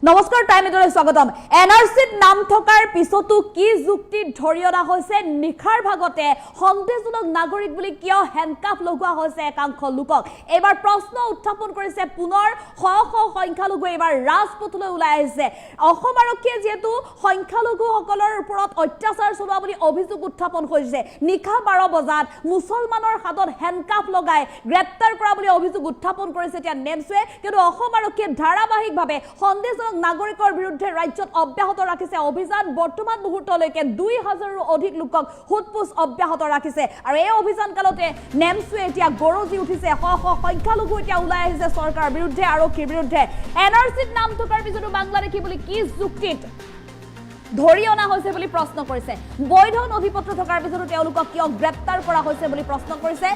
নমস্কাৰ টাইমেটলৈ স্বাগতম এনআৰসিত নাম থকাৰ পিছতো কি যুক্তি ধৰি অনা হৈছে নিখাৰ ভাগতে সন্দেহজনক নাগৰিক বুলি কিয় হেণ্ডকাফ লগোৱা হৈছে একাংশ লোকক এবাৰ প্ৰশ্ন উত্থাপন কৰিছে পুনৰ শ শ সংখ্যালঘু এবাৰ ৰাজপথলৈ ওলাই আহিছে অসম আৰক্ষীয়ে যেহেতু সংখ্যালঘুসকলৰ ওপৰত অত্যাচাৰ চলোৱা বুলি অভিযোগ উত্থাপন কৰিছে নিখা 12 বজাত মুছলমানৰ হাতত হেণ্ডকাফ লগাই গ্ৰেপ্তাৰ কৰা বুলি অভিযোগ উত্থাপন কৰিছে এতিয়া নেমছৱে কিন্তু অসম আৰক্ষীয়ে ধাৰাবাহিকভাৱে সন্দেহজনক নাগৰিকৰ বিৰুদ্ধে ৰাজ্যত অব্যাহত ৰাখিছে অভিযান বৰ্তমান মুহূৰ্তলৈকে 2000ৰো অধিক লোকক হুটপুছ অব্যাহত ৰাখিছে আৰু এই অভিযান কালতে নেমছৱে এতিয়া গৰজি উঠিছে শ শ সংখ্যালঘু এতিয়া ওলাই আহিছে চৰকাৰৰ বিৰুদ্ধে আৰক্ষীৰ বিৰুদ্ধে এনআৰসিত নাম থকাৰ পিছতো বাংলাদেশী বুলি কি যুক্তিত ধৰি অনা হৈছে বুলি প্ৰশ্ন কৰিছে বৈধ নথিপত্ৰ থকাৰ পিছতো তেওঁলোকক কিয় গ্ৰেপ্তাৰ কৰা হৈছে বুলি প্ৰশ্ন কৰিছে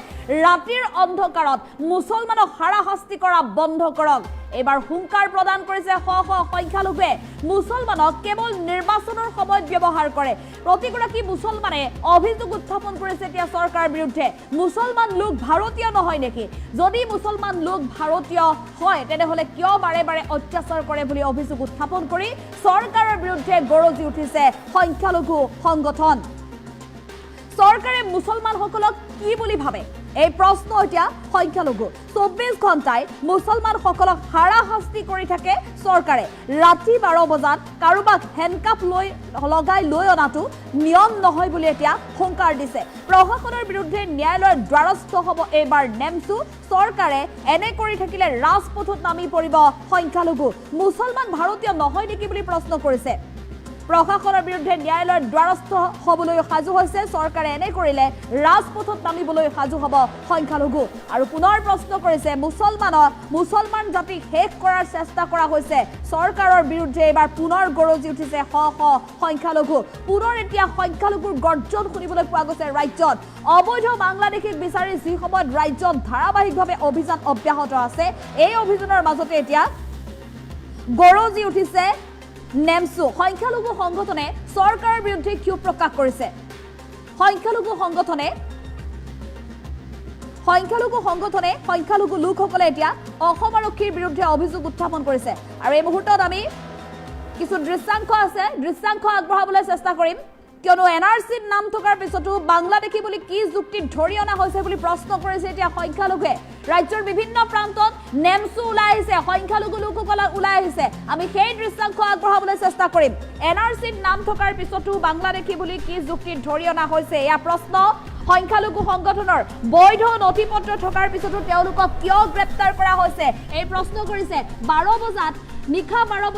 ৰাতিৰ অন্ধকাৰত মুছলমানক হাৰাশাস্তি কৰা বন্ধ কৰক এবাৰ হুংকাৰ প্ৰদান কৰিছে শ শ সংখ্যালঘুৱে মুছলমানক কেৱল নিৰ্বাচনৰ সময়ত ব্যৱহাৰ কৰে প্ৰতিগৰাকী মুছলমানে অভিযোগ উত্থাপন কৰিছে এতিয়া চৰকাৰৰ বিৰুদ্ধে মুছলমান লোক ভাৰতীয় নহয় নেকি যদি মুছলমান লোক ভাৰতীয় হয় তেনেহলে কিয় বাৰে বাৰে অত্যাচাৰ কৰে বুলি অভিযোগ উত্থাপন কৰি চৰকাৰৰ বিৰুদ্ধে গৰজি উঠিছে সংখ্যালঘু সংগঠন চৰকাৰে মুছলমানসকলক কি বুলি ভাবে এই প্ৰশ্ন এতিয়া সংখ্যালঘু 24 ঘণ্টাই মুছলমানসকলক হাৰাশাস্তি কৰি থাকে চৰকাৰে ৰাতি 12 বজাত কাৰোবাক হেণ্ডকাফ লগাই লৈ অনাটো নিয়ম নহয় বুলি এতিয়া হুংকাৰ দিছে প্ৰশাসনৰ বিৰুদ্ধে ন্যায়ালয়ৰ দ্বাৰস্থ হ'ব এবাৰ নেমছু চৰকাৰে এনে কৰি থাকিলে ৰাজপথত নামি পৰিব সংখ্যালঘু মুছলমান ভাৰতীয় নহয় নেকি বুলি প্ৰশ্ন কৰিছে প্ৰশাসনৰ বিৰুদ্ধে ন্যায়ালয়ৰ দ্বাৰস্থ হ'বলৈ সাজু হৈছে চৰকাৰে এনে কৰিলে ৰাজপথত নামিবলৈ সাজু হ'ব সংখ্যালঘু আৰু পুনৰ প্ৰশ্ন কৰিছে মুছলমান জাতিক শেষ কৰাৰ চেষ্টা কৰা হৈছে চৰকাৰৰ বিৰুদ্ধে এবাৰ পুনৰ গৰজি উঠিছে শ শ সংখ্যালঘু পুনৰ এতিয়া সংখ্যালঘুৰ গৰ্জন শুনিবলৈ পোৱা গৈছে ৰাজ্যত অবৈধ বাংলাদেশীক বিচাৰি যি সময়ত ৰাজ্যত ধাৰাবাহিকভাৱে অভিযান অব্যাহত আছে এই অভিযানৰ মাজতে এতিয়া গৰজি উঠিছে নেমছু সংখ্যালঘু সংগঠনে চৰকাৰৰ বিৰুদ্ধে ক্ষোভ প্ৰকাশ কৰিছে সংখ্যালঘু লোকসকলে এতিয়া অসম আৰক্ষীৰ বিৰুদ্ধে অভিযোগ উত্থাপন কৰিছে আৰু এই মুহূৰ্তত আমি কিছু দৃশ্যাংশ আগবঢ়াবলৈ চেষ্টা কৰিম কিয়নো এনআৰসিত নাম থকাৰ পিছতো বাংলাদেশী বুলি কি যুক্তিত ধৰি অনা হৈছে বুলি প্ৰশ্ন কৰিছে এতিয়া সংখ্যালঘুৱে ৰাজ্যৰ বিভিন্ন প্ৰান্তত নেমছু ওলাই আহিছে সংখ্যালঘু লোকসকল ওলাই আহিছে আমি সেই দৃশ্যাংশ আগবঢ়াবলৈ চেষ্টা কৰিম এনআৰসিত নাম থকাৰ পিছতো বাংলাদেশী বুলি কি যুক্তিত ধৰি অনা হৈছে এয়া প্ৰশ্ন সংখ্যালঘু সংগঠনৰ বৈধ নথিপত্ৰ থকাৰ পিছতো তেওঁলোকক কিয় গ্ৰেপ্তাৰ কৰা হৈছে এই প্ৰশ্ন কৰিছে নিশা 12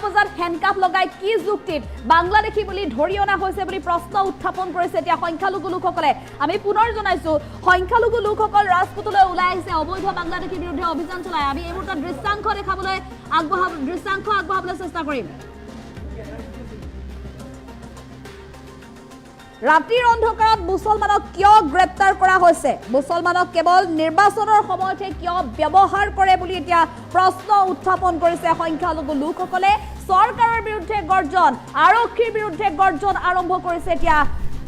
বজাত হেণ্ডকাফ লগাই কি যুক্তিত বাংলাদেশী বুলি ধৰি অনা হৈছে বুলি প্ৰশ্ন উত্থাপন কৰিছে এতিয়া সংখ্যালঘু লোকসকলে আমি পুনৰ জনাইছো সংখ্যালঘু লোকসকল ৰাজপথলৈ ওলাই আহিছে অবৈধ বাংলাদেশীৰ বিৰুদ্ধে অভিযান চলাই আমি এই মুহূৰ্তত দৃশ্যাংশ আগবঢ়াবলৈ চেষ্টা কৰিম ৰাতিৰ অন্ধকাৰত মুছলমানক কিয় গ্ৰেপ্তাৰ কৰা হৈছে মুছলমানক কেৱল নিৰ্বাচনৰ সময়তে কিয় ব্যৱহাৰ কৰে বুলি এতিয়া প্ৰশ্ন উত্থাপন কৰিছে সংখ্যালঘু লোকসকলে চৰকাৰৰ বিৰুদ্ধে গৰ্জন আৰক্ষীৰ বিৰুদ্ধে গৰ্জন আৰম্ভ কৰিছে এতিয়া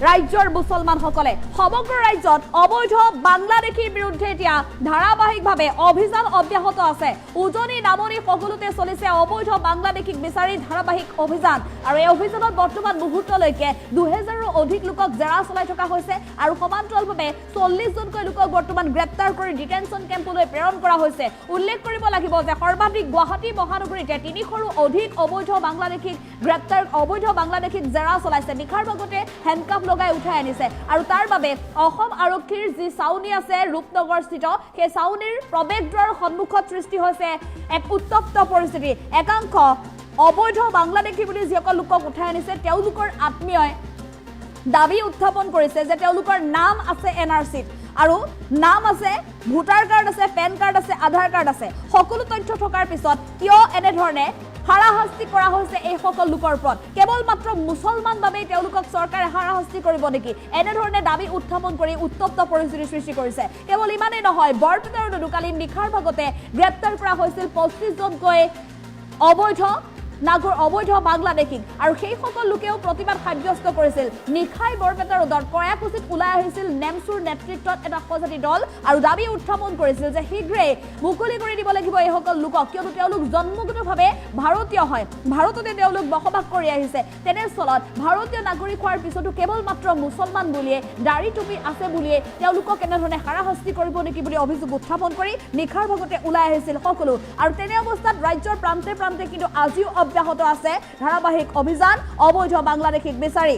ৰাজ্যৰ মুছলমানসকলে সমগ্ৰ ৰাজ্যত অবৈধ বাংলাদেশীৰ বিৰুদ্ধে এতিয়া ধাৰাবাহিকভাৱে অভিযান অব্যাহত আছে উজনি নামনি সকলোতে চলিছে অবৈধ বাংলাদেশীক বিচাৰি ধাৰাবাহিক অভিযান আৰু এই অভিযানত বৰ্তমান মুহূৰ্তলৈকে 2000ৰো অধিক লোকক জেৰা চলাই থকা হৈছে আৰু সমান্তৰালভাৱে 40 জনকৈ লোকক বৰ্তমান গ্ৰেপ্তাৰ কৰি ডিটেনশ্যন কেম্পলৈ প্ৰেৰণ কৰা হৈছে উল্লেখ কৰিব লাগিব যে সৰ্বাধিক গুৱাহাটী মহানগৰীতে 300ৰো অধিক অবৈধ বাংলাদেশীক জেৰা চলাইছে নিখাৰ ভাগতে হেণ্ডকাফ লগাই উঠাই আনিছে আৰু তাৰ বাবে অসম আৰক্ষীৰ যি চাউনি আছে ৰূপনগৰ স্থিত সেই চাউনিৰ প্ৰৱেশদ্বাৰৰ সন্মুখত সৃষ্টি হৈছে এক উত্তপ্ত পৰিস্থিতি একাংশ অবৈধ বাংলাদেশী বুলি যিসকল লোকক উঠাই আনিছে তেওঁলোকৰ আত্মীয়ই দাবী উত্থাপন কৰিছে যে তেওঁলোকৰ নাম আছে এনআৰসিত আৰু নাম আছে ভোটাৰ কাৰ্ড আছে পেন কাৰ্ড আছে আধাৰ কাৰ্ড আছে সকলো তথ্য থকাৰ পিছত কিয় এনেধৰণে হাৰাশাস্তি কৰা হৈছে এই সকল লোকৰ ওপৰত কেৱল মাত্ৰ মুছলমান বাবেই তেওঁলোকক চৰকাৰে হাৰাশাস্তি কৰিব নেকি এনেধৰণে দাবী উত্থাপন কৰি উত্তপ্ত পৰিস্থিতিৰ সৃষ্টি কৰিছে কেৱল ইমানেই নহয় বৰপেটা আৰু দুকালি নিশাৰ ভাগতে গ্ৰেপ্তাৰ কৰা হৈছিল 25 জনকৈ অবৈধ অবৈধ বাংলাদেশীক আৰু সেই সকল লোকেও প্ৰতিবাদ সাব্যস্ত কৰিছিল নিশাই বৰপেটা ৰোডত কয়াকুছিত ওলাই আহিছিল নেমচুৰ নেতৃত্বত এটা সজাতি দল আৰু দাবী উত্থাপন কৰিছিল যে শীঘ্ৰে মুকলি কৰি দিব লাগিব এই সকল লোকক কিয়নো তেওঁলোক জন্মগতভাৱে ভাৰতীয় হয় ভাৰততে তেওঁলোক বসবাস কৰি আহিছে তেনেস্থলত ভাৰতীয় নাগৰিক হোৱাৰ পিছতো কেৱল মাত্ৰ মুছলমান বুলিয়ে দাড়ি টুপি আছে বুলিয়ে তেওঁলোকক এনেধৰণে হাৰাশাস্তি কৰিব নেকি বুলি অভিযোগ উত্থাপন কৰি নিশাৰ ভাগতে ওলাই আহিছিল সকলো আৰু তেনে অৱস্থাত ৰাজ্যৰ প্ৰান্তে প্ৰান্তে কিন্তু আজিও অব্যাহত আছে ধাৰাবাহিক অভিযান অবৈধ বাংলাদেশীক বিচাৰি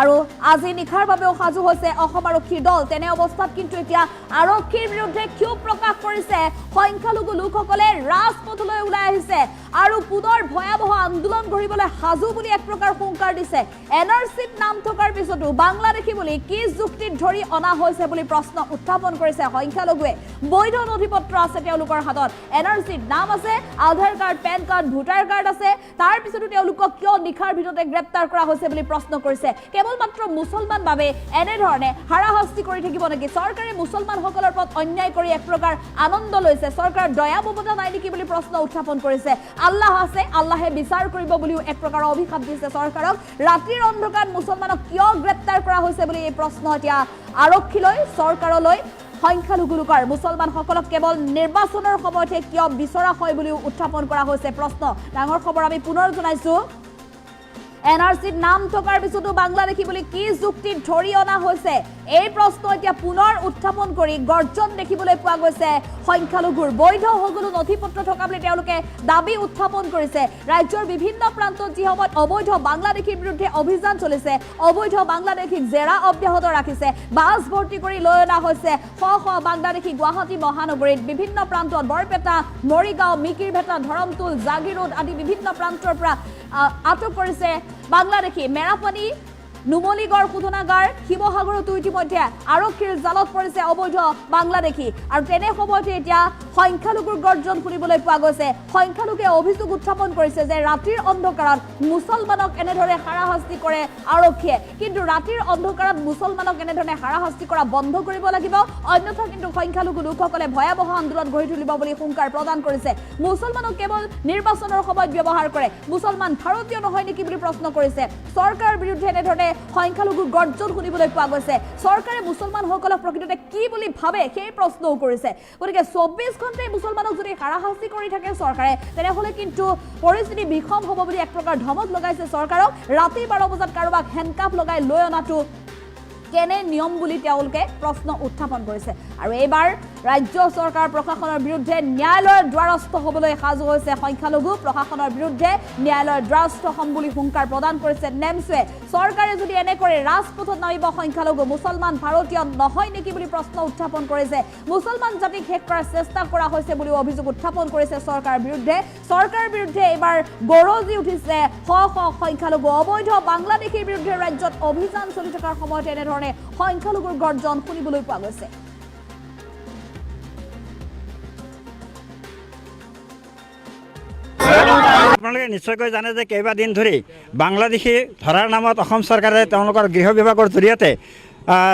আৰু আজি নিশাৰ বাবেও সাজু হৈছে অসম আৰক্ষীৰ দল তেনে অৱস্থাত কিন্তু এতিয়া আৰক্ষীৰ বিৰুদ্ধে ক্ষোভ প্ৰকাশ কৰিছে সংখ্যালঘু লোকসকলে ৰাজপথলৈ ওলাই আহিছে আৰু পুনৰ ভয়াৱহ আন্দোলন কৰিবলৈ সাজু বুলি এক প্ৰকাৰ হুংকাৰ দিছে এনআৰচিত নাম থকাৰ পিছতো বাংলাদেশী বুলি কি যুক্তিত ধৰি অনা হৈছে বুলি প্ৰশ্ন উত্থাপন কৰিছে সংখ্যালঘুৱে বৈধ নথিপত্ৰ আছে তেওঁলোকৰ হাতত এনআৰচিত নাম আছে Aadhaar card PAN card voter card আছে তাৰ পিছতো তেওঁলোকক কিয় নিশাৰ ভিতৰতে গ্ৰেপ্তাৰ কৰা হৈছে বুলি প্ৰশ্ন কৰিছে কেৱল মাত্ৰ মুছলমান বাবে এনেধৰণে হাৰাশাস্তি কৰি থাকিব নেকি চৰকাৰে মুছলমানসকলৰ ওপৰত অন্যায় কৰি এক প্ৰকাৰ আনন্দ লৈছে চৰকাৰ দয়াববতা নাই নেকি বুলি প্ৰশ্ন উত্থাপন কৰিছে আল্লাহ আছে আল্লাহে বিচাৰ কৰিব বুলিও এক প্ৰকাৰ অভিশাপ দিছে চৰকাৰক ৰাতিৰ অন্ধকাৰত মুছলমানক কিয় গ্ৰেপ্তাৰ কৰা হৈছে বুলি এই প্ৰশ্ন এতিয়া আৰক্ষীলৈ চৰকাৰলৈ সংখ্যালঘু লোকৰ মুছলমানসকলক কেৱল নিৰ্বাচনৰ সময়তে কিয় বিচৰা হয় বুলিও উত্থাপন কৰা হৈছে প্ৰশ্ন ডাঙৰ খবৰ আমি পুনৰ জনাইছো এনআৰচিত নাম থকাৰ পিছতো বাংলাদেশী বুলি কি যুক্তিত ধৰি অনা হৈছে এই প্ৰশ্ন এতিয়া পুনৰ উত্থাপন কৰি গৰ্জন দেখিবলৈ পোৱা গৈছে সংখ্যালঘুৰ বৈধ সকলো নথিপত্ৰ থকা বুলি তেওঁলোকে দাবী উত্থাপন কৰিছে ৰাজ্যৰ বিভিন্ন প্ৰান্তত যি সময়ত অবৈধ বাংলাদেশীৰ বিৰুদ্ধে অভিযান চলিছে অবৈধ বাংলাদেশীক জেৰা অব্যাহত ৰাখিছে বাছ ভৰ্তি কৰি লৈ অনা হৈছে শ শ বাংলাদেশী গুৱাহাটী মহানগৰীত বিভিন্ন প্ৰান্তত বৰপেটা মৰিগাঁও মিকিৰভেটা ধৰমতুল জাগিৰোড আদি বিভিন্ন প্ৰান্তৰ পৰা আটক কৰিছে বাংলাদেশী মেৰাপানী নুমলীগড় শোধনাগাৰ শিৱসাগৰতো ইতিমধ্যে আৰক্ষীৰ জালত পৰিছে অবৈধ বাংলাদেশী আৰু তেনে সময়তে এতিয়া সংখ্যালঘুৰ গৰ্জন শুনিবলৈ পোৱা গৈছে সংখ্যালঘুৱে অভিযোগ উত্থাপন কৰিছে যে ৰাতিৰ অন্ধকাৰত মুছলমানক এনেধৰণে হাৰাশাস্তি কৰে আৰক্ষীয়ে কিন্তু ৰাতিৰ অন্ধকাৰত মুছলমানক এনেধৰণে হাৰাশাস্তি কৰা বন্ধ কৰিব লাগিব অন্যথা কিন্তু সংখ্যালঘু লোকসকলে ভয়াৱহ আন্দোলন গঢ়ি তুলিব বুলি হুংকাৰ প্ৰদান কৰিছে মুছলমানক কেৱল নিৰ্বাচনৰ সময়ত ব্যৱহাৰ কৰে মুছলমান ভাৰতীয় নহয় নেকি বুলি প্ৰশ্ন কৰিছে চৰকাৰৰ বিৰুদ্ধে এনেধৰণে সংখ্যালঘুৰ গৰ্জন শুনিবলৈ পোৱা গৈছে চৰকাৰে মুছলমানসকলক প্ৰকৃততে কি বুলি ভাবে সেই প্ৰশ্নও কৰিছে গতিকে 24 ঘণ্টাই মুছলমানক যদি হাৰাশাস্তি কৰি থাকে চৰকাৰে তেনেহলে কিন্তু পৰিস্থিতি বিষম হ'ব বুলি এক প্ৰকাৰ ধমক লগাইছে চৰকাৰক ৰাতি 12 বজাত কাৰোবাক হেণ্ডকাফ লগাই লৈ অনাটো কেনে নিয়ম বুলি তেওঁলোকে প্ৰশ্ন উত্থাপন কৰিছে আৰু এইবাৰ ৰাজ্য চৰকাৰ প্ৰশাসনৰ বিৰুদ্ধে ন্যায়ালয়ৰ দ্বাৰস্থ হ'বলৈ সাজু হৈছে সংখ্যালঘু প্ৰশাসনৰ বিৰুদ্ধে ন্যায়ালয়ৰ দ্বাৰস্থ হ'ম বুলি হুংকাৰ প্ৰদান কৰিছে নেমচুৱে চৰকাৰে যদি এনে কৰে ৰাজপথত নামিব সংখ্যালঘু মুছলমান ভাৰতীয় নহয় নেকি বুলি প্ৰশ্ন উত্থাপন কৰিছে মুছলমান জাতিক শেষ কৰাৰ চেষ্টা কৰা হৈছে বুলি অভিযোগ উত্থাপন কৰিছে চৰকাৰৰ বিৰুদ্ধে এইবাৰ গৰজি উঠিছে শ শ সংখ্যালঘু অবৈধ বাংলাদেশীৰ বিৰুদ্ধে ৰাজ্যত অভিযান চলি থকাৰ সময়তে এনেধৰণে সংখ্যালঘুৰ গৰ্জন শুনিবলৈ পোৱা গৈছে আপোনালোকে নিশ্চয়কৈ জানে যে কেইবাদিন ধৰি বাংলাদেশী ধৰাৰ নামত অসম চৰকাৰে তেওঁলোকৰ গৃহ বিভাগৰ জৰিয়তে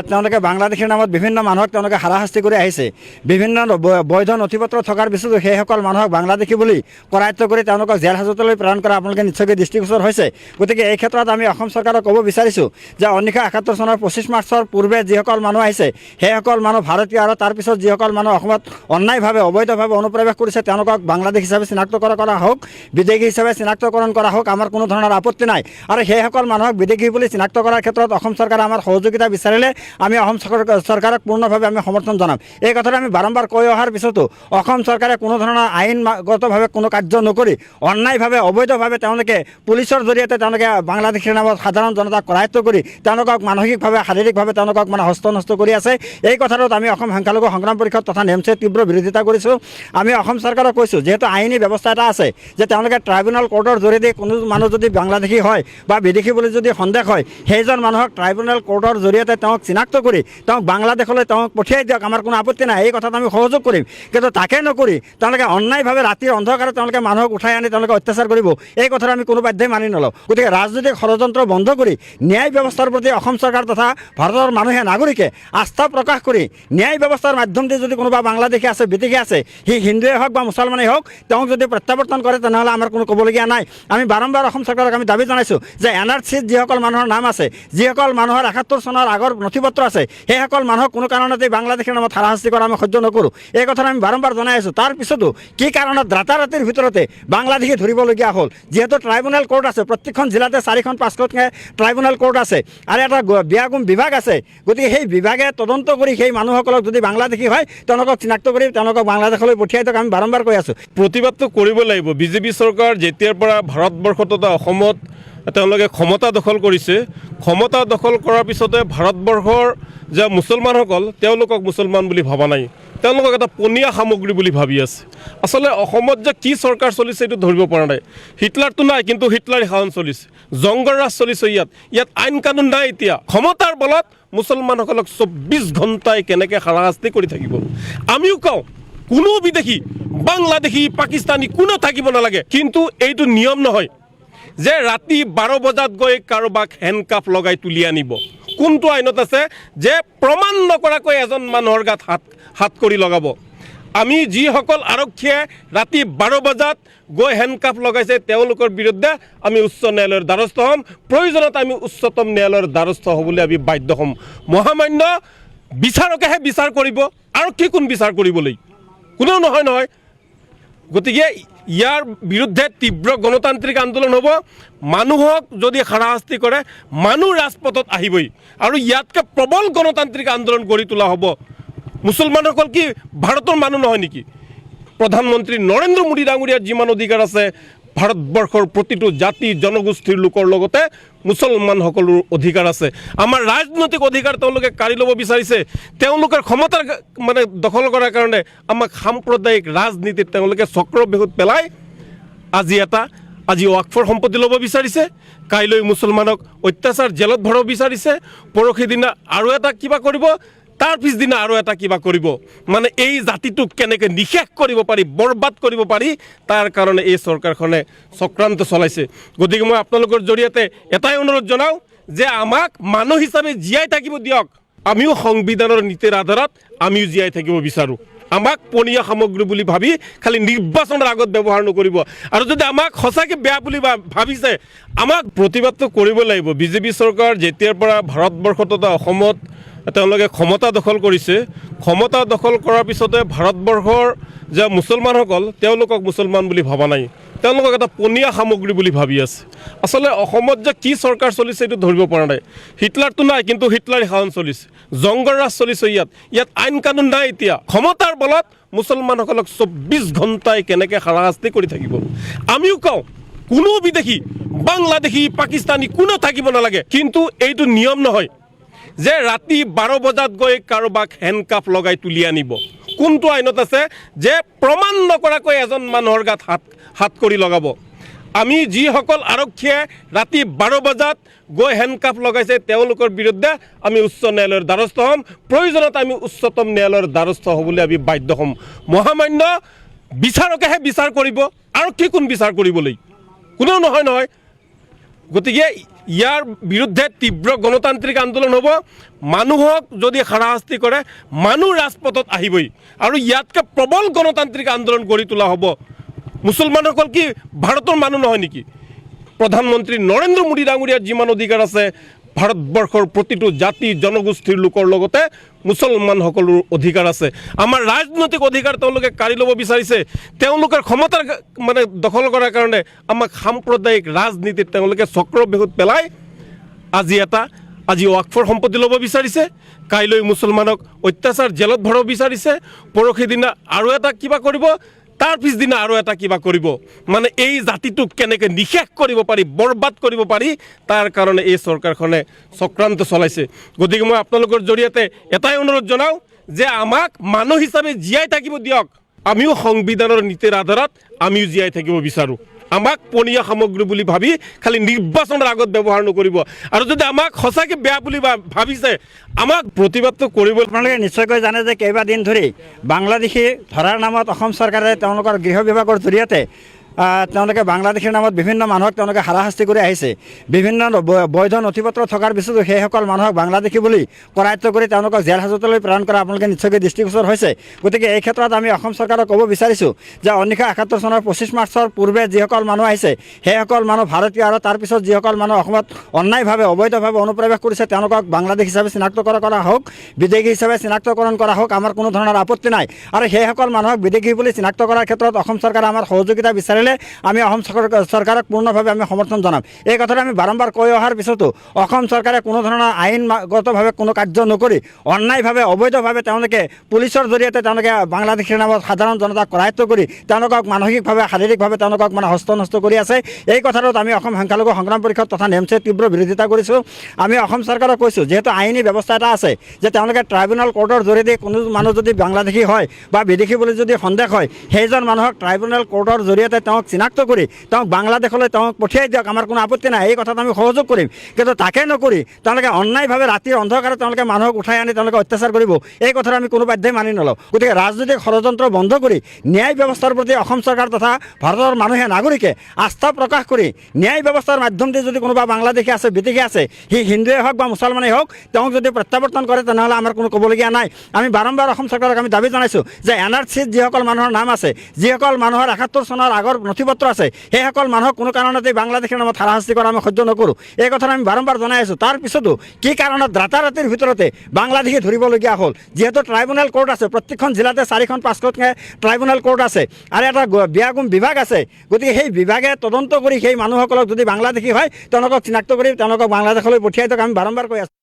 তেওঁলোকে বাংলাদেশীৰ নামত বিভিন্ন মানুহক তেওঁলোকে হাৰাশাস্তি কৰি আহিছে বিভিন্ন বৈধ নথিপত্ৰ থকাৰ পিছতো সেইসকল মানুহক বাংলাদেশী বুলি কৰায়ত্ব কৰি তেওঁলোকক জেল হাজতলৈ প্ৰেৰণ কৰা আপোনালোকে নিশ্চয়কৈ দৃষ্টিগোচৰ হৈছে গতিকে এই ক্ষেত্ৰত আমি অসম চৰকাৰক ক'ব বিচাৰিছোঁ যে 1971 চনৰ 25 মাৰ্চৰ পূৰ্বে যিসকল মানুহ আহিছে সেইসকল মানুহ ভাৰতীয় আৰু তাৰপিছত যিসকল মানুহ অসমত অন্যায়ভাৱে অবৈধভাৱে অনুপ্ৰৱেশ কৰিছে তেওঁলোকক বাংলাদেশ হিচাপে চিনাক্তকৰণ কৰা হওক বিদেশী হিচাপে চিনাক্তকৰণ কৰা হওক আমাৰ কোনো ধৰণৰ আপত্তি নাই আৰু সেইসকল মানুহক বিদেশী বুলি চিনাক্ত কৰাৰ ক্ষেত্ৰত অসম চৰকাৰে আমাৰ সহযোগিতা বিচাৰিলে আমি অসম চৰকাৰক পূৰ্ণভাৱে আমি সমৰ্থন জনাম এই কথাটো আমি বাৰম্বাৰ কৈ অহাৰ পিছতো অসম চৰকাৰে কোনো ধৰণৰ আইনগতভাৱে কোনো কাৰ্য নকৰি অন্যায়ভাৱে অবৈধভাৱে তেওঁলোকে পুলিচৰ জৰিয়তে তেওঁলোকে বাংলাদেশীৰ নামত সাধাৰণ জনতাক কৰায়ত্ব কৰি তেওঁলোকক মানসিকভাৱে শাৰীৰিকভাৱে তেওঁলোকক হস্তনষ্ট কৰি আছে এই কথাটোত আমি অসম সংখ্যালঘু সংগ্ৰাম পৰিষদ তথা নেমচে তীব্ৰ বিৰোধিতা কৰিছোঁ আমি অসম চৰকাৰক কৈছোঁ যিহেতু আইনী ব্যৱস্থা এটা আছে যে তেওঁলোকে ট্ৰাইব্যুনেল কোৰ্টৰ জৰিয়তে কোনো মানুহ যদি বাংলাদেশী হয় বা বিদেশী বুলি যদি সন্দেহ হয় সেইজন মানুহক ট্ৰাইব্যুনেল কোৰ্টৰ জৰিয়তে তেওঁক চিনাক্ত কৰি তেওঁক বাংলাদেশলৈ তেওঁক পঠিয়াই দিয়ক, আমাৰ কোনো আপত্তি নাই, এই কথাত আমি সহযোগ কৰিম। কিন্তু তাকে নকৰি তেওঁলোকে অন্যায়ভাৱে ৰাতিৰ অন্ধকাৰত তেওঁলোকে মানুহক উঠাই আনি তেওঁলোকে অত্যাচাৰ কৰিব, এই কথাটো আমি কোনো বাধ্যই মানি নলওঁ। গতিকে ৰাজনৈতিক ষড়যন্ত্ৰ বন্ধ কৰি ন্যায় ব্যৱস্থাৰ প্ৰতি অসম চৰকাৰ তথা ভাৰতৰ মানুহে নাগৰিকে আস্থা প্ৰকাশ কৰি ন্যায় ব্যৱস্থাৰ মাধ্যমেদি যদি কোনোবা বাংলাদেশী আছে, বিদেশী আছে, সি হিন্দুৱে হওক বা মুছলমানেই হওক, তেওঁক যদি প্ৰত্যাৱৰ্তন কৰে তেনেহ'লে আমাৰ কোনো ক'বলগীয়া নাই। আমি বাৰম্বাৰ অসম চৰকাৰক আমি দাবী জনাইছোঁ যে NRCত যিসকল মানুহৰ নাম আছে, যিসকল মানুহৰ 71 চনৰ আগৰ নথি পত্ৰ আছে, সেইসকল মানুহক কোনো কাৰণতে বাংলাদেশৰ নামত হাৰাশাস্তি কৰা আমি সহ্য নকৰোঁ। এই কথা আমি বাৰম্বাৰ জনাই আছোঁ। তাৰ পিছতো কি কাৰণত ৰাতাৰাতিৰ ভিতৰতে বাংলাদেশী ধৰিবলগীয়া হ'ল? যিহেতু ট্ৰাইব্যুনেল কোৰ্ট আছে, প্ৰত্যেকখন জিলাতে 4খন 5খনকৈ ট্ৰাইব্যুনেল কোৰ্ট আছে আৰু এটা বিয়াগুম বিভাগ আছে। গতিকে সেই বিভাগে তদন্ত কৰি সেই মানুহসকলক যদি বাংলাদেশী হয় তেওঁলোকক চিনাক্ত কৰি তেওঁলোকক বাংলাদেশলৈ পঠিয়াই দিয়ক, আমি বাৰম্বাৰ কৈ আছোঁ। প্ৰতিবাদটো কৰিব লাগিব। বিজেপি চৰকাৰ যেতিয়াৰ পৰা ভাৰতবৰ্ষ তথা অসমত তেওঁলোকে ক্ষমতা দখল কৰিছে, ক্ষমতা দখল কৰাৰ পিছতে ভাৰতবৰ্ষৰ যে মুছলমানসকল তেওঁলোকক মুছলমান বুলি ভবা নাই, তেওঁলোকক এটা পনীয়া সামগ্ৰী বুলি ভাবি আছে। আচলতে অসমত যে কি চৰকাৰ চলিছে এইটো ধৰিব পৰা নাই। হিটলাৰটো নাই, কিন্তু হিটলাৰী শাসন চলিছে, জংগৰ ৰাজ চলিছে। ইয়াত আইন কানুন নাই। এতিয়া ক্ষমতাৰ বলত মুছলমানসকলক 24 ঘণ্টাই কেনেকৈ হাৰাশাস্তি কৰি থাকিব। আমিও কওঁ কোনো বিদেশী, বাংলাদেশী, পাকিস্তানী কোনো থাকিব নালাগে, কিন্তু এইটো নিয়ম নহয় যে ৰাতি 12 বজাত গৈ কাৰোবাক হেণ্ডকাফ লগাই তুলি আনিব। কোনটো আইনত আছে যে প্ৰমাণ নকৰাকৈ এজন মানুহৰ গাত হাত কৰি লগাব? আমি যিসকল আৰক্ষীয়ে ৰাতি 12 বজাত গৈ হেণ্ডকাফ লগাইছে তেওঁলোকৰ বিৰুদ্ধে আমি উচ্চ ন্যায়ালয়ৰ দ্বাৰস্থ হ'ম। প্ৰয়োজনত আমি উচ্চতম ন্যায়ালয়ৰ দ্বাৰস্থ হ'বলৈ আমি বাধ্য হ'ম। মহামান্য বিচাৰকেহে বিচাৰ কৰিব, আৰক্ষী কোন বিচাৰ কৰিবলৈ? কোনেও নহয়। গতিকে ইয়াৰ বিৰুদ্ধে তীব্ৰ গণতান্ত্ৰিক আন্দোলন হ'ব। মানুহক যদি হাৰাশাস্তি কৰে মানুহ ৰাজপথত আহিবই, আৰু ইয়াতকৈ প্ৰবল গণতান্ত্ৰিক আন্দোলন গঢ়ি তোলা হ'ব। মুছলমানসকল কি ভাৰতৰ মানুহ নহয় নেকি? প্ৰধানমন্ত্ৰী নৰেন্দ্ৰ মোদী ডাঙৰীয়াৰ যিমান অধিকাৰ আছে ভাৰতবৰ্ষৰ প্ৰতিটো জাতি জনগোষ্ঠীৰ লোকৰ লগতে মুছলমানসকলৰ অধিকাৰ আছে। আমাৰ ৰাজনৈতিক অধিকাৰ তেওঁলোকে কাঢ়ি ল'ব বিচাৰিছে। তেওঁলোকৰ ক্ষমতাৰ দখল কৰাৰ কাৰণে আমাক সাম্প্ৰদায়িক ৰাজনীতিত তেওঁলোকে চক্ৰবেহুত পেলাই আজি ৱাকফৰ সম্পত্তি ল'ব বিচাৰিছে, কাইলৈ মুছলমানক অত্যাচাৰ জেলত ভৰাব বিচাৰিছে, পৰহি দিনা আৰু এটা কিবা কৰিব, তাৰ পিছদিনা আৰু এটা কিবা কৰিব। এই জাতিটোক কেনেকৈ নিশেষ কৰিব পাৰি, বৰবাদ কৰিব পাৰি, তাৰ কাৰণে এই চৰকাৰখনে চক্ৰান্ত চলাইছে। গতিকে মই আপোনালোকৰ জৰিয়তে এটাই অনুৰোধ জনাওঁ যে আমাক মানুহ হিচাপে জীয়াই থাকিব দিয়ক। আমিও সংবিধানৰ নীতিৰ আধাৰত আমিও জীয়াই থাকিব বিচাৰোঁ। আমাক পনীয়া সামগ্ৰী বুলি ভাবি খালি নিৰ্বাচনৰ আগত ব্যৱহাৰ নকৰিব। আৰু যদি আমাক সঁচাকৈ বেয়া বুলি ভাবিছে আমাক প্ৰতিবাদটো কৰিব লাগিব। বিজেপি চৰকাৰ যেতিয়াৰ পৰা ভাৰতবৰ্ষ তথা অসমত তেওঁলোকে ক্ষমতা দখল কৰিছে, ক্ষমতা দখল কৰাৰ পিছতে ভাৰতবৰ্ষৰ যে মুছলমানসকল তেওঁলোকক মুছলমান বুলি ভবা নাই, তেওঁলোকক এটা পনীয়া সামগ্ৰী বুলি ভাবি আছে। আচলতে অসমত যে কি চৰকাৰ চলিছে এইটো ধৰিব পৰা নাই। হিটলাৰটো নাই, কিন্তু হিটলাৰী শাসন চলিছে, জংগৰ ৰাজ চলিছে। ইয়াত আইন কানুন নাই। এতিয়া ক্ষমতাৰ বলত মুছলমানসকলক 24 ঘণ্টাই কেনেকৈ হাৰাশাস্তি কৰি থাকিব। আমিও কওঁ কোনো বিদেশী, বাংলাদেশী, পাকিস্তানী কোনো থাকিব নালাগে, কিন্তু এইটো নিয়ম নহয় যে ৰাতি 12 বজাত গৈ কাৰোবাক হেণ্ডকাফ লগাই তুলি আনিব। কোনটো আইনত আছে যে প্ৰমাণ নকৰাকৈ এজন মানুহৰ গাত হাত কৰি লগাব? আমি যিসকল আৰক্ষীয়ে ৰাতি 12 বজাত গৈ হেণ্ডকাফ লগাইছে তেওঁলোকৰ বিৰুদ্ধে আমি উচ্চ ন্যায়ালয়ৰ দ্বাৰস্থ হ'ম। প্ৰয়োজনত আমি উচ্চতম ন্যায়ালয়ৰ দ্বাৰস্থ হ'বলৈ আমি বাধ্য হ'ম। মহামান্য বিচাৰকেহে বিচাৰ কৰিব, আৰক্ষী কোন বিচাৰ কৰিবলৈ? কোনেও নহয়। গতিকে ইয়াৰ বিৰুদ্ধে তীব্ৰ গণতান্ত্ৰিক আন্দোলন হ'ব। মানুহক যদি হাৰাশাস্তি কৰে মানুহ ৰাজপথত আহিবই, আৰু ইয়াতকৈ প্ৰবল গণতান্ত্ৰিক আন্দোলন গঢ়ি তোলা হ'ব। মুছলমানসকল কি ভাৰতৰ মানুহ নহয় নেকি? প্ৰধানমন্ত্ৰী নৰেন্দ্ৰ মোদী ডাঙৰীয়াৰ যিমান অধিকাৰ আছে ভাৰতবৰ্ষৰ প্ৰতিটো জাতি জনগোষ্ঠীৰ লোকৰ লগতে মুছলমানসকলৰ অধিকাৰ আছে। আমাৰ ৰাজনৈতিক অধিকাৰ তেওঁলোকে কাঢ়ি ল'ব বিচাৰিছে। তেওঁলোকৰ ক্ষমতাৰ দখল কৰাৰ কাৰণে আমাক সাম্প্ৰদায়িক ৰাজনীতিত তেওঁলোকে চক্ৰবেহুত পেলাই আজি ৱাকফৰ সম্পত্তি ল'ব বিচাৰিছে, কাইলৈ মুছলমানক অত্যাচাৰ জেলত ভৰাব বিচাৰিছে, পৰহি দিনা আৰু এটা কিবা কৰিব, তাৰ পিছদিনা আৰু এটা কিবা কৰিব। এই জাতিটোক কেনেকৈ নিশেষ কৰিব পাৰি, বৰবাদ কৰিব পাৰি, তাৰ কাৰণে এই চৰকাৰখনে চক্ৰান্ত চলাইছে। গতিকে মই আপোনালোকৰ জৰিয়তে এটাই অনুৰোধ জনাওঁ যে আমাক মানুহ হিচাপে জীয়াই থাকিব দিয়ক। আমিও সংবিধানৰ নীতিৰ আধাৰত আমিও জীয়াই থাকিব বিচাৰোঁ। আমাক পনীয়া সামগ্ৰী বুলি ভাবি খালি নিৰ্বাচনৰ আগত ব্যৱহাৰ নকৰিব আৰু যদি আমাক সঁচাকৈ বেয়া বুলি ভাবিছে আমাক প্ৰতিবাদটো কৰিব। আপোনালোকে নিশ্চয়কৈ জানে যে কেইবাদিন ধৰি বাংলাদেশী ধৰাৰ নামত অসম চৰকাৰে তেওঁলোকৰ গৃহ বিভাগৰ জৰিয়তে তেওঁলোকে বাংলাদেশীৰ নামত বিভিন্ন মানুহক তেওঁলোকে হাৰাশাস্তি কৰি আহিছে। বিভিন্ন বৈধ নথি পত্ৰ থকাৰ পিছতো সেইসকল মানুহক বাংলাদেশী বুলি কৰায়ত্ব কৰি তেওঁলোকক জেল হাজতলৈ প্ৰেৰণ কৰা আপোনালোকে নিশ্চয়কৈ দৃষ্টিগোচৰ হৈছে। গতিকে এই ক্ষেত্ৰত আমি অসম চৰকাৰক ক'ব বিচাৰিছোঁ যে 1971 চনৰ 25 মাৰ্চৰ পূৰ্বে যিসকল মানুহ আহিছে সেইসকল মানুহ ভাৰতীয় আৰু তাৰপিছত যিসকল মানুহ অসমত অন্যায়ভাৱে অবৈধভাৱে অনুপ্ৰৱেশ কৰিছে তেওঁলোকক বাংলাদেশ হিচাপে চিনাক্তকৰণ কৰা হওক, বিদেশী হিচাপে চিনাক্তকৰণ কৰা হওক, আমাৰ কোনো ধৰণৰ আপত্তি নাই। আৰু সেইসকল মানুহক বিদেশী বুলি চিনাক্ত কৰাৰ ক্ষেত্ৰত অসম চৰকাৰে আমাৰ সহযোগিতা বিচাৰিলে আমি অসম চৰকাৰক পূৰ্ণভাৱে আমি সমৰ্থন জনাম। এই কথাটো আমি বাৰম্বাৰ কৈ অহাৰ পিছতো অসম চৰকাৰে কোনো ধৰণৰ আইনগতভাৱে কোনো কাৰ্য নকৰি অন্যায়ভাৱে অবৈধভাৱে তেওঁলোকে পুলিচৰ জৰিয়তে তেওঁলোকে বাংলাদেশীৰ নামত সাধাৰণ জনতাক কৰায়ত্ব কৰি তেওঁলোকক মানসিকভাৱে শাৰীৰিকভাৱে তেওঁলোকক হস্তনষ্ট কৰি আছে। এই কথাটোত আমি অসম সংখ্যালঘু সংগ্ৰাম পৰিষদ তথা নেমচে তীব্ৰ বিৰোধিতা কৰিছোঁ। আমি অসম চৰকাৰক কৈছোঁ যিহেতু আইনী ব্যৱস্থা এটা আছে যে তেওঁলোকে ট্ৰাইব্যুনেল কোৰ্টৰ জৰিয়তে কোনো মানুহ যদি বাংলাদেশী হয় বা বিদেশী বুলি যদি সন্দেহ হয় সেইজন মানুহক ট্ৰাইব্যুনেল কোৰ্টৰ জৰিয়তে তেওঁক চিনাক্ত কৰি তেওঁক বাংলাদেশলৈ তেওঁক পঠিয়াই দিয়ক, আমাৰ কোনো আপত্তি নাই। এই কথাত আমি সহযোগ কৰিম। কিন্তু তাকে নকৰি তেওঁলোকে অন্যায়ভাৱে ৰাতিৰ অন্ধকাৰে তেওঁলোকে মানুহক উঠাই আনি তেওঁলোকে অত্যাচাৰ কৰিব, এই কথাটো আমি কোনো বাধ্যই মানি নলওঁ। গতিকে ৰাজনৈতিক ষড়যন্ত্ৰ বন্ধ কৰি ন্যায় ব্যৱস্থাৰ প্ৰতি অসম চৰকাৰ তথা ভাৰতৰ মানুহে নাগৰিকে আস্থা প্ৰকাশ কৰি ন্যায় ব্যৱস্থাৰ মাধ্যমেদি যদি কোনোবা বাংলাদেশী আছে, বিদেশী আছে, সি হিন্দুৱে হওক বা মুছলমানেই হওক, তেওঁক যদি প্ৰত্যাৱৰ্তন কৰে তেনেহ'লে আমাৰ কোনো ক'বলগীয়া নাই। আমি বাৰম্বাৰ অসম চৰকাৰক আমি দাবী জনাইছোঁ যে NRCত যিসকল মানুহৰ নাম আছে, যিসকল মানুহৰ 71 চনৰ আগৰ নথি পত্ৰ আছে, সেইসকল মানুহক কোনো কাৰণতে বাংলাদেশৰ নামত হাৰাশাস্তি কৰা আমি সহ্য নকৰোঁ। এই কথা আমি বাৰম্বাৰ জনাই আছোঁ। তাৰপিছতো কি কাৰণত ৰাতাৰাতিৰ ভিতৰতে বাংলাদেশী ধৰিবলগীয়া হ'ল? যিহেতু ট্ৰাইব্যুনেল কোৰ্ট আছে, প্ৰত্যেকখন জিলাতে 4-5খনকৈ ট্ৰাইব্যুনেল কোৰ্ট আছে আৰু এটা বিয়াগুম বিভাগ আছে। গতিকে সেই বিভাগে তদন্ত কৰি সেই মানুহসকলক যদি বাংলাদেশী হয় তেওঁলোকক চিনাক্ত কৰি তেওঁলোকক বাংলাদেশলৈ পঠিয়াই দিয়ক, আমি বাৰম্বাৰ কৈ আছোঁ।